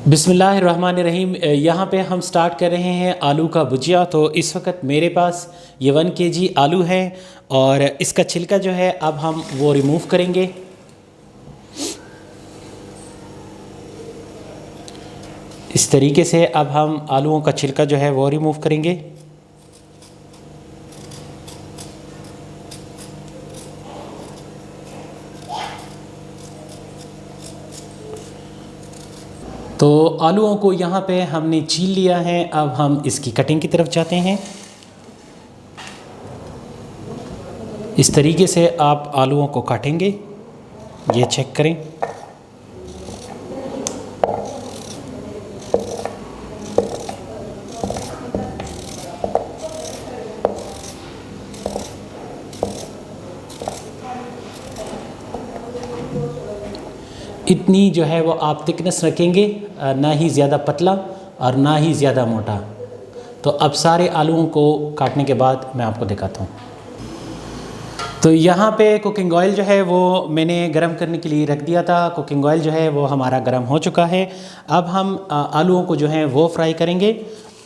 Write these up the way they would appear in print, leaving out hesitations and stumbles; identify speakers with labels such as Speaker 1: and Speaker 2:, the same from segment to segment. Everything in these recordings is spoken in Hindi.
Speaker 1: बिस्मिल्लाहिर्रहमानिर्रहीम। यहाँ पे हम स्टार्ट कर रहे हैं आलू का भुजिया। तो इस वक्त मेरे पास ये 1 kg आलू है और इसका छिलका जो है अब हम वो रिमूव करेंगे। इस तरीके से अब हम आलूओं का छिलका जो है वो रिमूव करेंगे। तो आलूओं को यहाँ पे हमने छील लिया है। अब हम इसकी कटिंग की तरफ जाते हैं। इस तरीके से आप आलूओं को काटेंगे, ये चेक करें। इतनी जो है वो आप थिकनेस रखेंगे, ना ही ज़्यादा पतला और ना ही ज़्यादा मोटा। तो अब सारे आलूओं को काटने के बाद मैं आपको दिखाता हूँ। तो यहाँ पे कुकिंग ऑयल जो है वो मैंने गरम करने के लिए रख दिया था। कुकिंग ऑयल जो है वो हमारा गरम हो चुका है। अब हम आलूओं को जो है वो फ्राई करेंगे।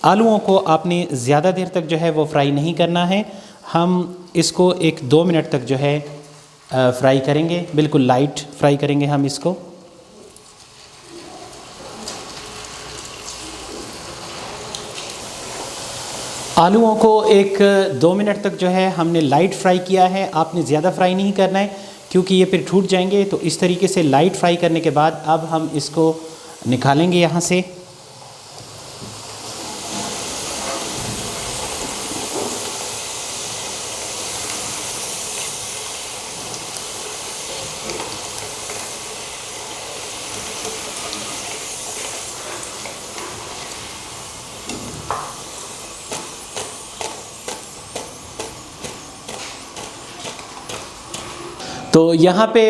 Speaker 1: आलूओं को आपने ज़्यादा देर तक जो है वो फ्राई नहीं करना है। हम इसको 1-2 मिनट तक जो है फ्राई करेंगे, बिल्कुल लाइट फ्राई करेंगे हम इसको। आलूओं को 1-2 मिनट तक जो है हमने लाइट फ्राई किया है। आपने ज़्यादा फ्राई नहीं करना है क्योंकि ये फिर छूट जाएंगे। तो इस तरीके से लाइट फ्राई करने के बाद अब हम इसको निकालेंगे यहाँ से। तो यहाँ पे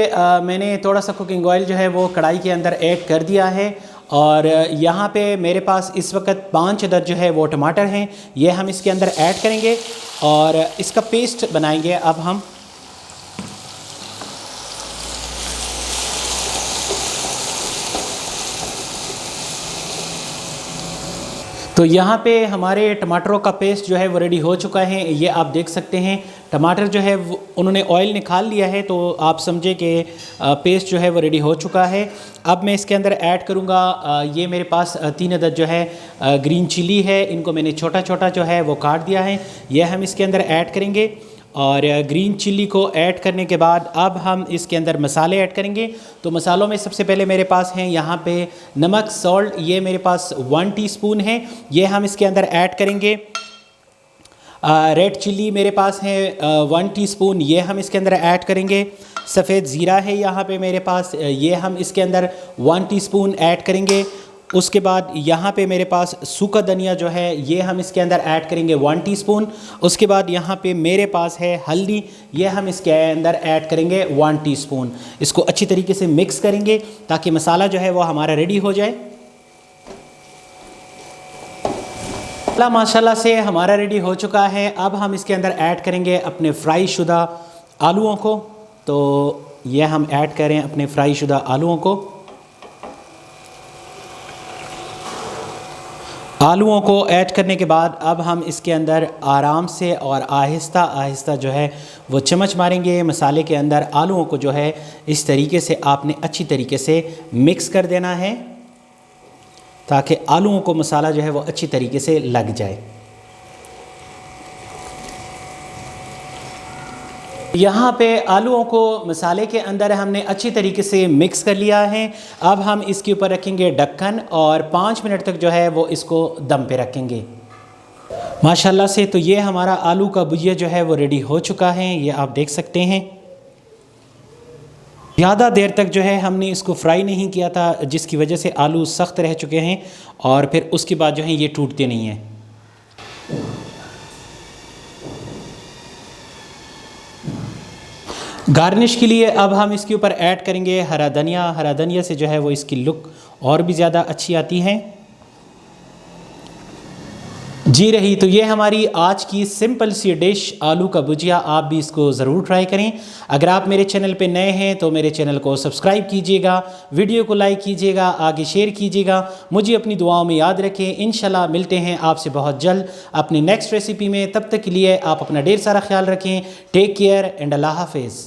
Speaker 1: मैंने थोड़ा सा कुकिंग ऑयल जो है वो कढ़ाई के अंदर ऐड कर दिया है। और यहाँ पे मेरे पास इस वक्त 5 अदद जो है वो टमाटर हैं, ये हम इसके अंदर ऐड करेंगे और इसका पेस्ट बनाएंगे अब हम। तो यहाँ पे हमारे टमाटरों का पेस्ट जो है वो रेडी हो चुका है। ये आप देख सकते हैं टमाटर जो है उन्होंने ऑयल निकाल लिया है, तो आप समझे कि पेस्ट जो है वो रेडी हो चुका है। अब मैं इसके अंदर ऐड करूँगा, ये मेरे पास 3 अदद जो है ग्रीन चिली है, इनको मैंने छोटा छोटा जो है वो काट दिया है, ये हम इसके अंदर ऐड करेंगे। और ग्रीन चिल्ली को ऐड करने के बाद अब हम इसके अंदर मसाले ऐड करेंगे। तो मसालों में सबसे पहले मेरे पास हैं यहाँ पे नमक, सॉल्ट, ये मेरे पास 1 टीस्पून है, ये हम इसके अंदर ऐड करेंगे। रेड चिल्ली मेरे पास है 1 टीस्पून, ये हम इसके अंदर ऐड करेंगे। सफ़ेद ज़ीरा है यहाँ पे मेरे पास, ये हम इसके अंदर 1 टीस्पून ऐड करेंगे। उसके बाद यहाँ पे मेरे पास सूखा धनिया जो है ये हम इसके अंदर ऐड करेंगे 1 टीस्पून। उसके बाद यहाँ पे मेरे पास है हल्दी, ये हम इसके अंदर ऐड करेंगे 1 टीस्पून। इसको अच्छी तरीके से मिक्स करेंगे ताकि मसाला जो है वो हमारा रेडी हो जाए। माशाल्लाह से हमारा रेडी हो चुका है। अब हम इसके अंदर ऐड करेंगे अपने फ्राई शुदा आलूओं को। तो ये हम ऐड करें अपने फ्राई शुदा आलूओं को। आलूओं को ऐड करने के बाद अब हम इसके अंदर आराम से और आहिस्ता आहिस्ता जो है वो चम्मच मारेंगे मसाले के अंदर। आलूओं को जो है इस तरीके से आपने अच्छी तरीके से मिक्स कर देना है ताकि आलूओं को मसाला जो है वो अच्छी तरीके से लग जाए। यहाँ पे आलूओं को मसाले के अंदर हमने अच्छी तरीके से मिक्स कर लिया है। अब हम इसके ऊपर रखेंगे ढक्कन और 5 मिनट तक जो है वो इसको दम पे रखेंगे। माशाल्लाह से तो ये हमारा आलू का भुजिया जो है वो रेडी हो चुका है, ये आप देख सकते हैं। ज़्यादा देर तक जो है हमने इसको फ्राई नहीं किया था, जिसकी वजह से आलू सख्त रह चुके हैं और फिर उसके बाद जो है ये टूटते नहीं हैं। गार्निश के लिए अब हम इसके ऊपर ऐड करेंगे हरा धनिया। हरा धनिया से जो है वो इसकी लुक और भी ज़्यादा अच्छी आती है। जी रही। तो ये हमारी आज की सिंपल सी डिश आलू का भुजिया। आप भी इसको ज़रूर ट्राई करें। अगर आप मेरे चैनल पे नए हैं तो मेरे चैनल को सब्सक्राइब कीजिएगा, वीडियो को लाइक कीजिएगा, आगे शेयर कीजिएगा। मुझे अपनी दुआओं में याद रखें। इंशाल्लाह मिलते हैं आपसे बहुत जल्द अपनी नेक्स्ट रेसिपी में। तब तक के लिए आप अपना ढेर सारा ख्याल रखें। टेक केयर एंड अल्लाह हाफिज़।